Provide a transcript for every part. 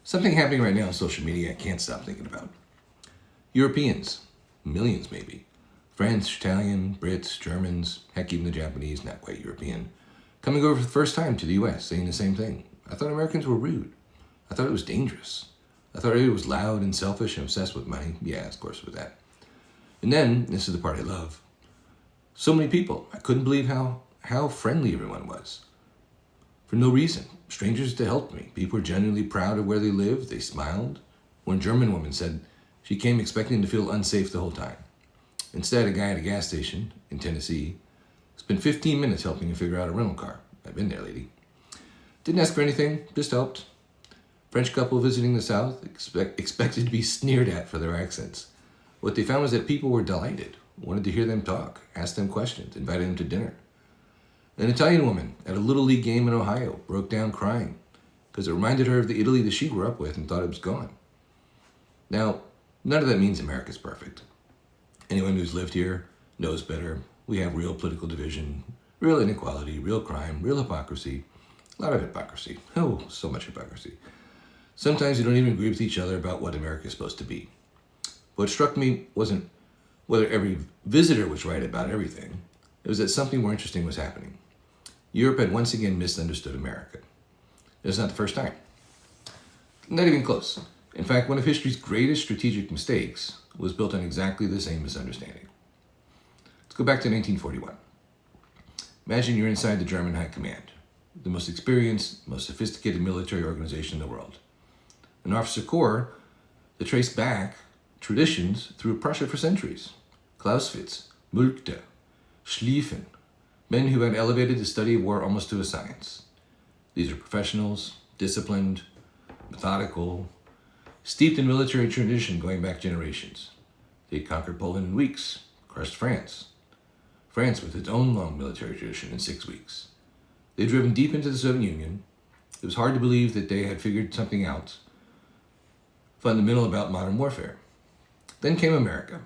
Something happening right now on social media I can't stop thinking about. Europeans, millions maybe. French, Italian, Brits, Germans, heck, even the Japanese, not quite European, coming over for the first time to the US saying the same thing. I thought Americans were rude. I thought it was dangerous. I thought it was loud and selfish and obsessed with money. Yeah, of course, with that. And then, this is the part I love, so many people. I couldn't believe how friendly everyone was. For no reason. Strangers to help me. People were genuinely proud of where they lived. They smiled. One German woman said she came expecting to feel unsafe the whole time. Instead, a guy at a gas station in Tennessee spent 15 minutes helping me figure out a rental car. I've been there, lady. Didn't ask for anything, just helped. French couple visiting the South expected to be sneered at for their accents. What they found was that people were delighted, wanted to hear them talk, asked them questions, invited them to dinner. An Italian woman at a Little League game in Ohio broke down crying because it reminded her of the Italy that she grew up with and thought it was gone. Now, none of that means America's perfect. Anyone who's lived here knows better. We have real political division, real inequality, real crime, real hypocrisy. A lot of hypocrisy. Oh, so much hypocrisy. Sometimes we don't even agree with each other about what America is supposed to be. What struck me wasn't whether every visitor was right about everything. It was that something more interesting was happening. Europe had once again misunderstood America. It was not the first time. Not even close. In fact, one of history's greatest strategic mistakes was built on exactly the same misunderstanding. Let's go back to 1941. Imagine you're inside the German High Command, the most experienced, most sophisticated military organization in the world. An officer corps that traced back traditions through Prussia for centuries. Clausewitz, Moltke, Schlieffen, men who had elevated the study of war almost to a science. These are professionals, disciplined, methodical, steeped in military tradition going back generations. They conquered Poland in weeks, crushed France. France with its own long military tradition in 6 weeks. They'd driven deep into the Soviet Union. It was hard to believe that they had figured something out fundamental about modern warfare. Then came America.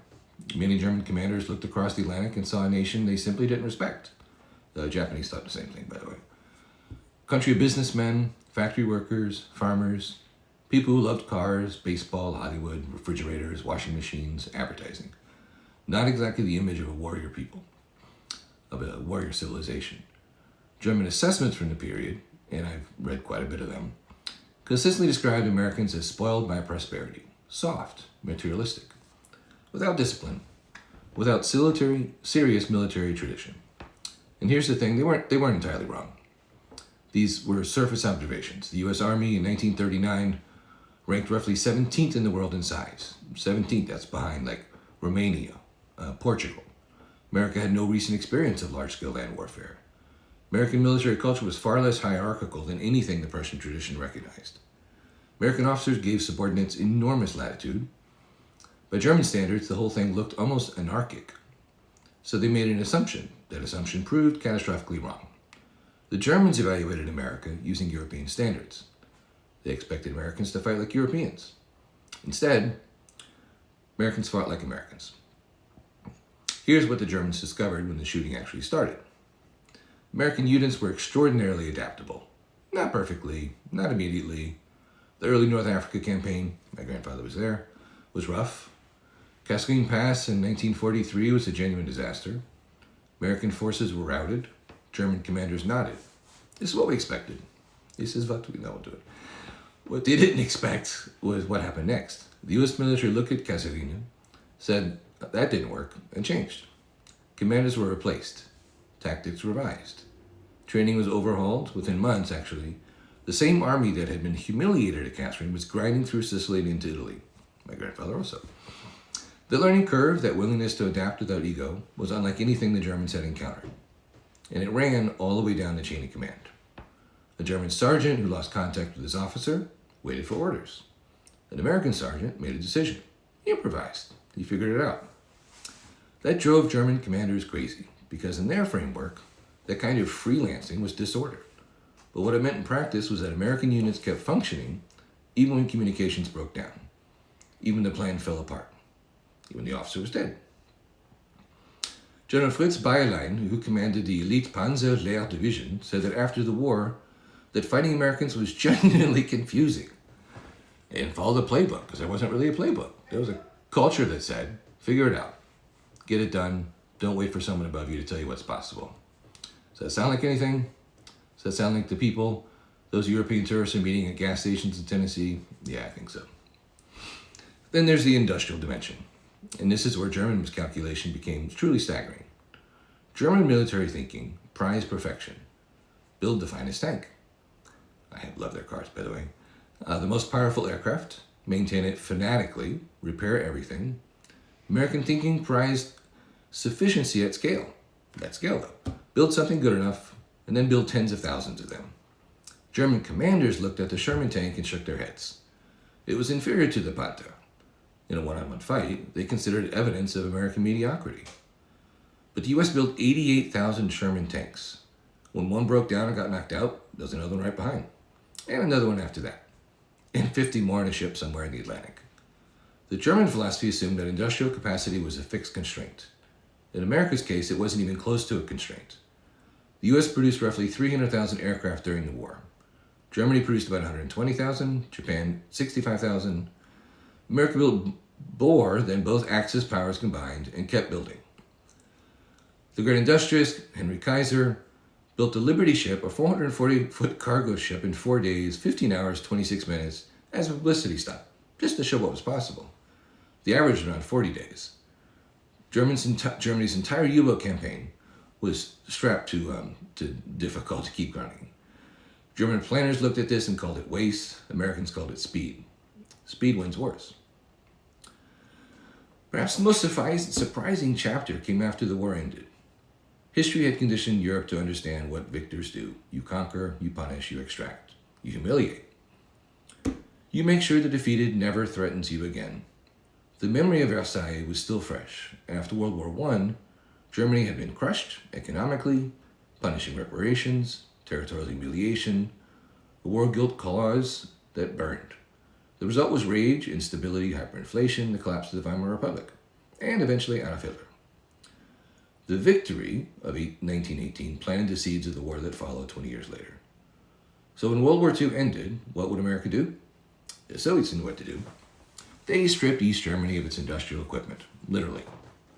Many German commanders looked across the Atlantic and saw a nation they simply didn't respect. The Japanese thought the same thing, by the way. Country of businessmen, factory workers, farmers, people who loved cars, baseball, Hollywood, refrigerators, washing machines, advertising. Not exactly the image of a warrior people, of a warrior civilization. German assessments from the period, and I've read quite a bit of them, consistently described Americans as spoiled by prosperity, soft, materialistic, without discipline, without serious military tradition. And here's the thing, they weren't entirely wrong. These were surface observations. The U.S. Army in 1939 ranked roughly 17th in the world in size. 17th, that's behind like Romania, Portugal. America had no recent experience of large-scale land warfare. American military culture was far less hierarchical than anything the Prussian tradition recognized. American officers gave subordinates enormous latitude. By German standards, the whole thing looked almost anarchic. So they made an assumption. That assumption proved catastrophically wrong. The Germans evaluated America using European standards. They expected Americans to fight like Europeans. Instead, Americans fought like Americans. Here's what the Germans discovered when the shooting actually started. American units were extraordinarily adaptable. Not perfectly, not immediately. The early North Africa campaign, my grandfather was there, was rough. Cascine Pass in 1943 was a genuine disaster. American forces were routed. German commanders nodded. This is what we expected. This is what we know to it. What they didn't expect was what happened next. The U.S. military looked at Cascine, said that didn't work, and changed. Commanders were replaced. Tactics revised. Training was overhauled within months, actually. The same army that had been humiliated at Cascine was grinding through Sicily and into Italy. My grandfather also. The learning curve, that willingness to adapt without ego, was unlike anything the Germans had encountered. And it ran all the way down the chain of command. A German sergeant who lost contact with his officer waited for orders. An American sergeant made a decision. He improvised. He figured it out. That drove German commanders crazy, because in their framework, that kind of freelancing was disorder. But what it meant in practice was that American units kept functioning even when communications broke down. Even the plan fell apart. Even the officer was dead. General Fritz Bayerlein, who commanded the elite Panzer Lehr Division, said that after the war, that fighting Americans was genuinely confusing. They didn't follow the playbook because there wasn't really a playbook. There was a culture that said, figure it out. Get it done. Don't wait for someone above you to tell you what's possible. Does that sound like anything? Does that sound like the people those European tourists are meeting at gas stations in Tennessee? Yeah, I think so. Then there's the industrial dimension. And this is where German miscalculation became truly staggering. German military thinking prized perfection. Build the finest tank. I love their cars, by the way. The most powerful aircraft. Maintain it fanatically. Repair everything. American thinking prized sufficiency at scale. At scale, though. Build something good enough, and then build tens of thousands of them. German commanders looked at the Sherman tank and shook their heads. It was inferior to the Panther. In a one-on-one fight, they considered it evidence of American mediocrity. But the U.S. built 88,000 Sherman tanks. When one broke down and got knocked out, there was another one right behind. And another one after that. And 50 more in a ship somewhere in the Atlantic. The German philosophy assumed that industrial capacity was a fixed constraint. In America's case, it wasn't even close to a constraint. The U.S. produced roughly 300,000 aircraft during the war. Germany produced about 120,000, Japan 65,000. America built more than both Axis powers combined and kept building. The great industrialist Henry Kaiser built the Liberty ship, a 440-foot cargo ship, in 4 days, 15 hours, 26 minutes, as a publicity stunt, just to show what was possible. The average was around 40 days. Germany's entire U-boat campaign was strapped to difficult to keep running. German planners looked at this and called it waste. Americans called it speed. Speed wins wars. Perhaps the most surprising chapter came after the war ended. History had conditioned Europe to understand what victors do. You conquer, you punish, you extract, you humiliate. You make sure the defeated never threatens you again. The memory of Versailles was still fresh, and after World War I, Germany had been crushed economically, punishing reparations, territorial humiliation, a war guilt cause that burned. The result was rage, instability, hyperinflation, the collapse of the Weimar Republic, and eventually Adolf Hitler. The victory of 1918 planted the seeds of the war that followed 20 years later. So when World War II ended, what would America do? The Soviets knew what to do. They stripped East Germany of its industrial equipment, literally.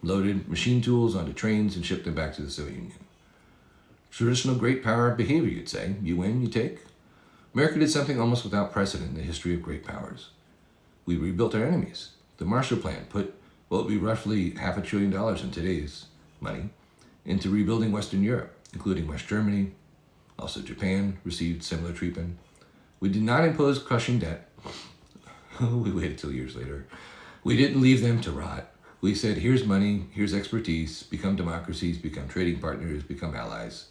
Loaded machine tools onto trains and shipped them back to the Soviet Union. Traditional great power behavior, you'd say. You win, you take. America did something almost without precedent in the history of great powers. We rebuilt our enemies. The Marshall Plan put what would be roughly $500 billion in today's money into rebuilding Western Europe, including West Germany. Also Japan received similar treatment. We did not impose crushing debt. We waited till years later. We didn't leave them to rot. We said, here's money, here's expertise, become democracies, become trading partners, become allies.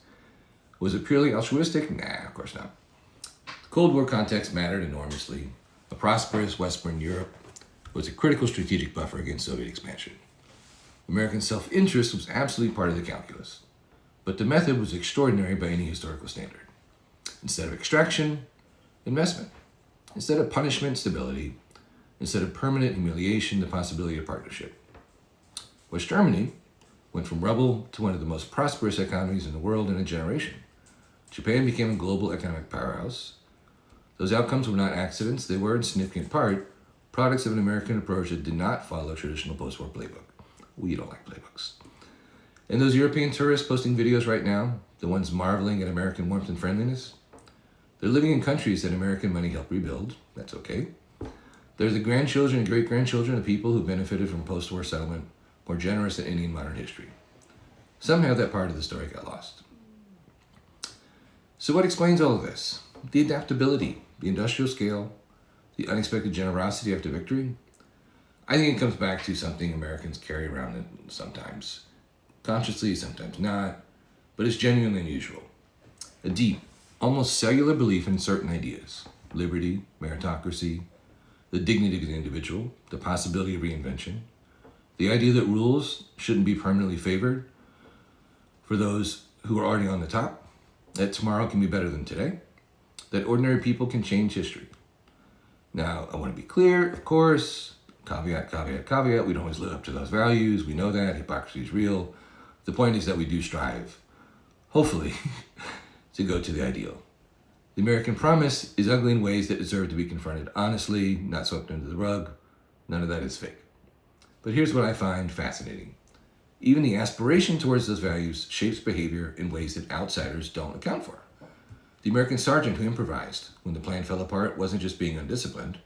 Was it purely altruistic? Nah, of course not. The Cold War context mattered enormously. A prosperous Western Europe was a critical strategic buffer against Soviet expansion. American self-interest was absolutely part of the calculus, but the method was extraordinary by any historical standard. Instead of extraction, investment. Instead of punishment, stability. Instead of permanent humiliation, the possibility of partnership. West Germany went from rubble to one of the most prosperous economies in the world in a generation. Japan became a global economic powerhouse. Those outcomes were not accidents. They were, in significant part, products of an American approach that did not follow traditional post-war playbook. We don't like playbooks. And those European tourists posting videos right now, the ones marveling at American warmth and friendliness, they're living in countries that American money helped rebuild. That's okay. They're the grandchildren and great-grandchildren of people who benefited from post-war settlement, more generous than any in modern history. Somehow that part of the story got lost. So what explains all of this? The adaptability, the industrial scale, the unexpected generosity after victory. I think it comes back to something Americans carry around sometimes consciously, sometimes not, but it's genuinely unusual. A deep, almost cellular belief in certain ideas. Liberty, meritocracy, the dignity of the individual, the possibility of reinvention, the idea that rules shouldn't be permanently favored for those who are already on the top, that tomorrow can be better than today, that ordinary people can change history. Now, I want to be clear, of course, caveat, caveat, caveat, we don't always live up to those values, we know that, hypocrisy is real. The point is that we do strive, hopefully, to go to the ideal. The American promise is ugly in ways that deserve to be confronted honestly, not swept under the rug. None of that is fake. But here's what I find fascinating. Even the aspiration towards those values shapes behavior in ways that outsiders don't account for. The American sergeant who improvised when the plan fell apart wasn't just being undisciplined.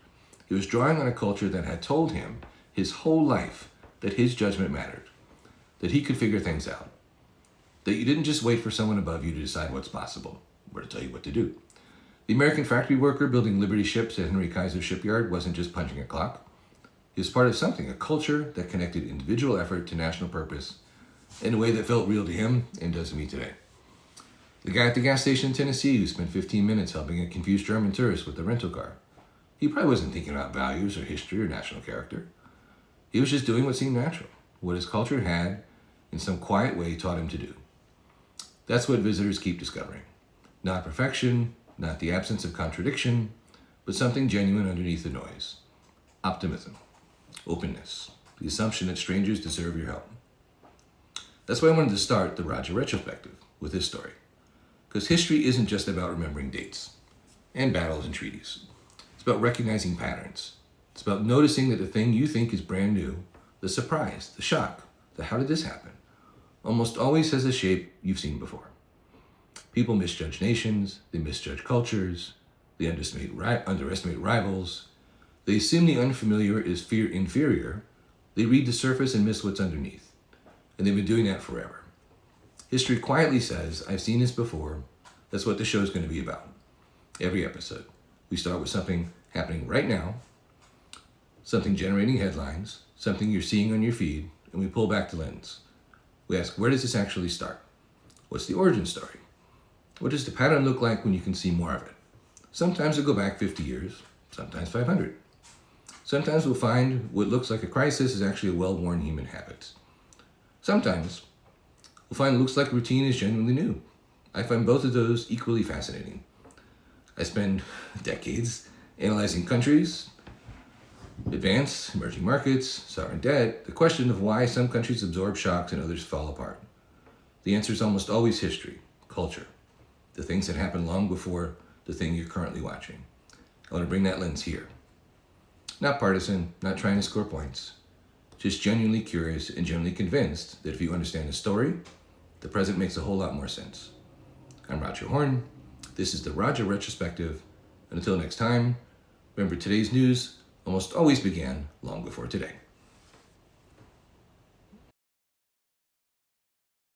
He was drawing on a culture that had told him his whole life that his judgment mattered, that he could figure things out, that you didn't just wait for someone above you to decide what's possible or to tell you what to do. The American factory worker building Liberty ships at Henry Kaiser's shipyard wasn't just punching a clock. He was part of something, a culture that connected individual effort to national purpose in a way that felt real to him and does to me today. The guy at the gas station in Tennessee who spent 15 minutes helping a confused German tourist with a rental car, he probably wasn't thinking about values or history or national character. He was just doing what seemed natural, what his culture had, in some quiet way, taught him to do. That's what visitors keep discovering. Not perfection, not the absence of contradiction, but something genuine underneath the noise. Optimism, openness, the assumption that strangers deserve your help. That's why I wanted to start the Roger Retrospective with this story. Because history isn't just about remembering dates and battles and treaties. It's about recognizing patterns. It's about noticing that the thing you think is brand new, the surprise, the shock, the how did this happen, almost always has a shape you've seen before. People misjudge nations, they misjudge cultures, they underestimate rivals, they assume the unfamiliar is inferior, they read the surface and miss what's underneath. And they've been doing that forever. History quietly says, I've seen this before, that's what the show's going to be about. Every episode. We start with something happening right now, something generating headlines, something you're seeing on your feed, and we pull back the lens. We ask, where does this actually start? What's the origin story? What does the pattern look like when you can see more of it? Sometimes it'll go back 50 years, sometimes 500. Sometimes we'll find what looks like a crisis is actually a well-worn human habit. Sometimes we'll find what looks like routine is genuinely new. I find both of those equally fascinating. I spend decades analyzing countries, advanced, emerging markets, sovereign debt, the question of why some countries absorb shocks and others fall apart. The answer is almost always history, culture, the things that happened long before the thing you're currently watching. I want to bring that lens here. Not partisan, not trying to score points, just genuinely curious and genuinely convinced that if you understand the story, the present makes a whole lot more sense. I'm Roger Horn. This is the Roger Retrospective. And until next time, remember today's news almost always began long before today.